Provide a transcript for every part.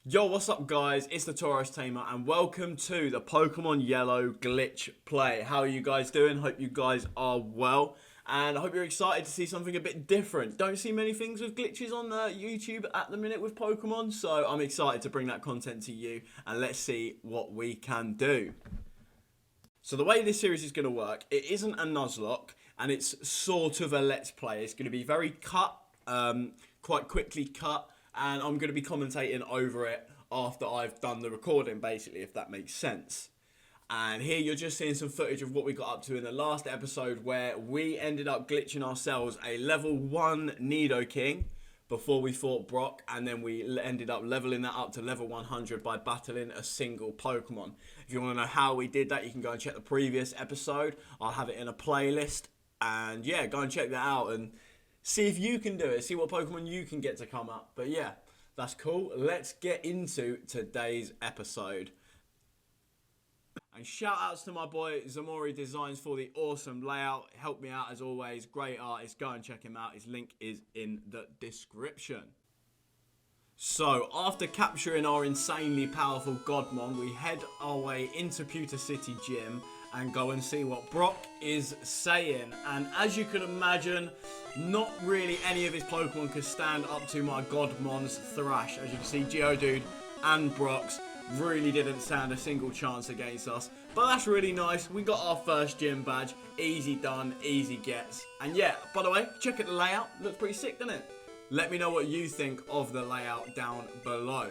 Yo, what's up guys? It's the TaurosTamer and welcome to the Pokemon Yellow glitch play. How are you guys doing? Hope you guys are well and I hope you're excited to see something a bit different. Don't see many things with glitches on YouTube at the minute with Pokemon, so I'm excited to bring that content to you and let's see what we can do. So the way this series is going to work, it isn't a Nuzlocke and it's sort of a Let's Play. It's going to be very cut, quite quickly cut. And I'm going to be commentating over it after I've done the recording, basically, if that makes sense. And here you're just seeing some footage of what we got up to in the last episode where we ended up glitching ourselves a level 1 Nidoking before we fought Brock. And then we ended up leveling that up to level 100 by battling a single Pokemon. If you want to know how we did that, you can go and check the previous episode. I'll have it in a playlist. And yeah, go and check that out and see if you can do it. See what Pokemon you can get to come up. But yeah, that's cool. Let's get into today's episode. And shout outs to my boy Zamori Designs for the awesome layout. Help me out as always. Great artist. Go and check him out. His link is in the description. So, after capturing our insanely powerful Godmon, we head our way into Pewter City Gym and go and see what Brock is saying. And as you can imagine, not really any of his Pokemon could stand up to my Godmon's thrash. As you can see, Geodude and Brock's really didn't stand a single chance against us. But that's really nice. We got our first gym badge. Easy done, easy gets. And yeah, by the way, check out the layout. Looks pretty sick, doesn't it? Let me know what you think of the layout down below.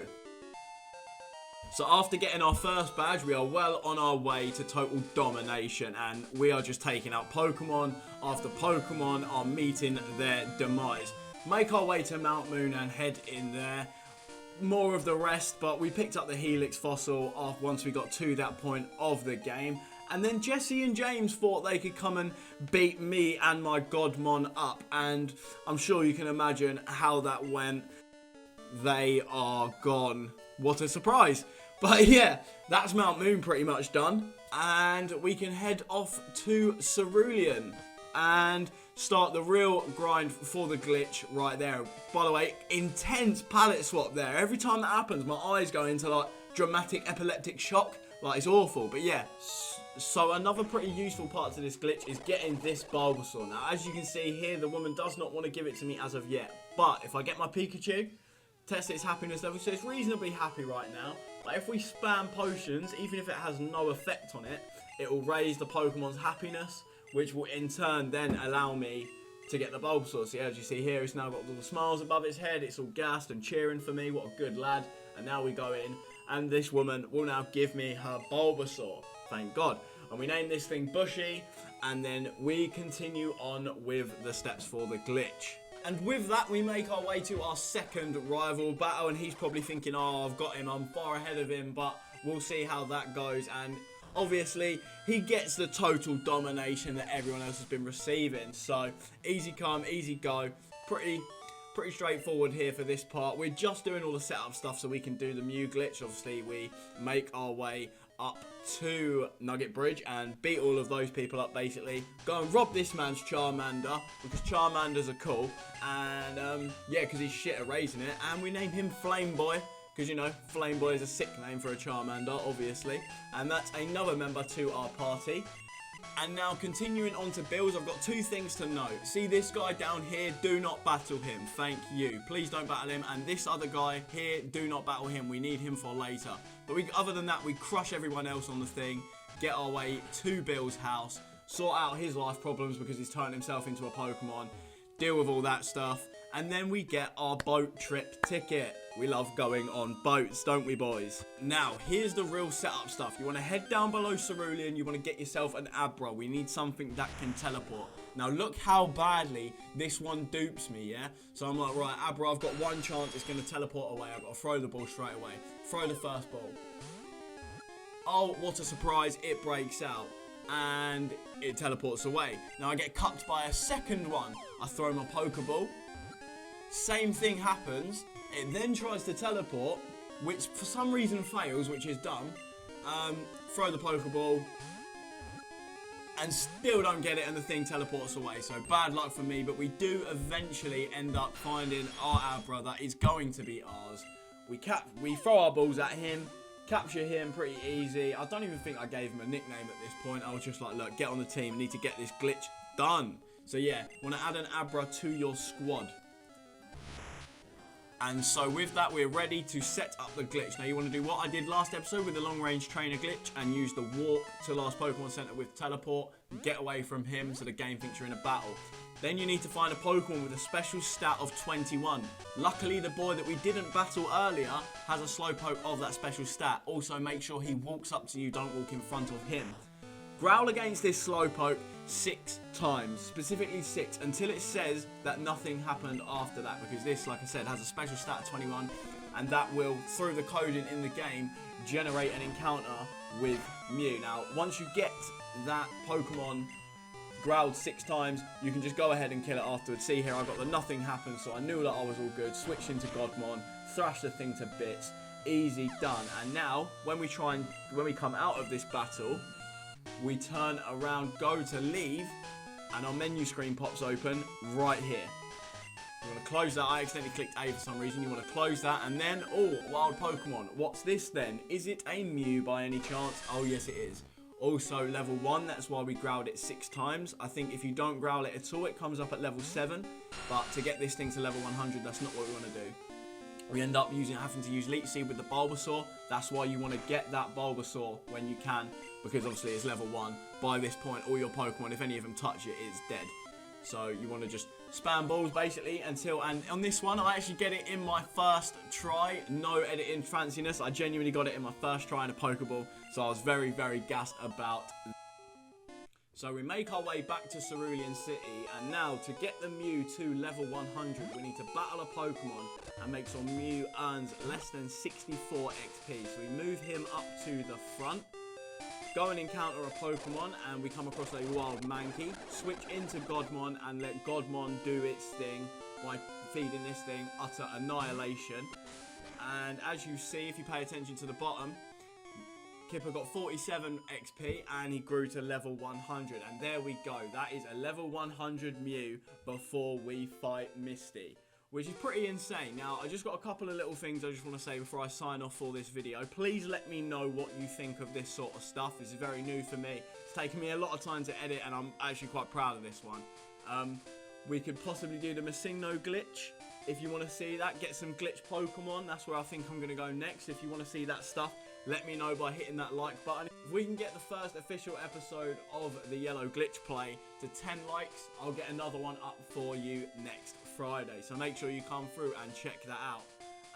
So after getting our first badge, we are well on our way to total domination. And we are just taking out Pokemon after Pokemon are meeting their demise. Make our way to Mount Moon and head in there. More of the rest, but we picked up the Helix fossil off once we got to that point of the game. And then Jesse and James thought they could come and beat me and my Godmon up. And I'm sure you can imagine how that went. They are gone. What a surprise. But yeah, that's Mount Moon pretty much done. And we can head off to Cerulean and start the real grind for the glitch right there. By the way, intense palette swap there. Every time that happens, my eyes go into like dramatic epileptic shock. Like, it's awful. But yeah, so another pretty useful part to this glitch is getting this Bulbasaur. Now, as you can see here, the woman does not want to give it to me as of yet. But if I get my Pikachu, test its happiness level, so it's reasonably happy right now. But if we spam potions, even if it has no effect on it, it will raise the Pokemon's happiness, which will in turn then allow me to get the Bulbasaur. So as you see here, it's now got little smiles above its head. It's all gassed and cheering for me. What a good lad. And now we go in, and this woman will now give me her Bulbasaur. Thank God. And we name this thing Bushy, and then we continue on with the steps for the glitch. And with that, we make our way to our second rival battle, and he's probably thinking, oh, I've got him, I'm far ahead of him, but we'll see how that goes. And obviously, he gets the total domination that everyone else has been receiving. So, easy come, easy go. Pretty straightforward here for this part. We're just doing all the setup stuff so we can do the Mew glitch. Obviously, we make our way up to Nugget Bridge and beat all of those people up, basically. Go and rob this man's Charmander, because Charmanders are cool. And, yeah, because he's shit at raising it. And we name him Flame Boy, because, you know, Flame Boy is a sick name for a Charmander, obviously. And that's another member to our party. And now continuing on to builds, I've got two things to note. See this guy down here, do not battle him. Thank you. Please don't battle him. And this other guy here, do not battle him. We need him for later. But other than that, we crush everyone else on the thing, get our way to Bill's house, sort out his life problems because he's turned himself into a Pokemon, deal with all that stuff, and then we get our boat trip ticket. We love going on boats, don't we, boys? Now, here's the real setup stuff. You want to head down below Cerulean, you want to get yourself an Abra. We need something that can teleport. Now, look how badly this one dupes me, yeah? So I'm like, right, Abra, I've got one chance, it's going to teleport away. I've got to throw the ball straight away. Throw the first ball. Oh, what a surprise, it breaks out. And it teleports away. Now, I get cucked by a second one. I throw my Pokeball. Same thing happens. It then tries to teleport, which for some reason fails, which is dumb. Throw the Pokeball, and still don't get it, and the thing teleports away. So bad luck for me, but we do eventually end up finding our Abra that is going to be ours. We throw our balls at him, capture him pretty easy. I don't even think I gave him a nickname at this point. I was just like, look, get on the team. Need to get this glitch done. So yeah, want to add an Abra to your squad. And so with that, we're ready to set up the glitch. Now you want to do what I did last episode with the long range trainer glitch and use the walk to last Pokemon Center with teleport. Get away from him so the game thinks you're in a battle. Then you need to find a Pokemon with a special stat of 21. Luckily, the boy that we didn't battle earlier has a Slowpoke of that special stat. Also, make sure he walks up to you, don't walk in front of him. Growl against this Slowpoke 6 times, specifically 6, until it says that nothing happened after that, because this, like I said, has a special stat of 21, and that will, through the coding in the game, generate an encounter with Mew. Now, once you get that Pokemon growled 6 times, you can just go ahead and kill it afterwards. See here, I got the nothing happened, so I knew that I was all good. Switched into Godmon, thrashed the thing to bits, easy done. And now, when we come out of this battle, we turn around, go to leave, and our menu screen pops open right here. You want to close that. I accidentally clicked A for some reason. You want to close that, and then, oh, wild Pokemon. What's this then? Is it a Mew by any chance? Oh, yes, it is. Also, level 1, that's why we growled it 6 times. I think if you don't growl it at all, it comes up at level 7. But to get this thing to level 100, that's not what we want to do. We end up having to use Leech Seed with the Bulbasaur. That's why you want to get that Bulbasaur when you can, because obviously it's level 1. By this point, all your Pokemon, if any of them touch it, is dead. So you want to just spam balls basically until, and on this one, I actually get it in my first try. No editing fanciness. I genuinely got it in my first try in a Pokeball. So I was very, very gassed about. So we make our way back to Cerulean City, and now to get the Mew to level 100, we need to battle a Pokemon and make sure Mew earns less than 64 XP. So we move him up to the front, go and encounter a Pokemon, and we come across a wild Mankey. Switch into Godmon and let Godmon do its thing by feeding this thing utter annihilation. And as you see, if you pay attention to the bottom, Kipper got 47 XP and he grew to level 100, and there we go. That is a level 100 Mew before we fight Misty, which is pretty insane. Now, I just got a couple of little things I just want to say before I sign off for this video. Please let me know what you think of this sort of stuff. This is very new for me. It's taken me a lot of time to edit, and I'm actually quite proud of this one. We could possibly do the Masingno glitch. If you want to see that, get some glitch Pokemon. That's where I think I'm going to go next. If you want to see that stuff, let me know by hitting that like button. If we can get the first official episode of the Yellow Glitch Play to 10 likes, I'll get another one up for you next Friday. So make sure you come through and check that out.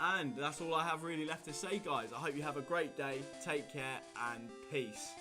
And that's all I have really left to say, guys. I hope you have a great day. Take care and peace.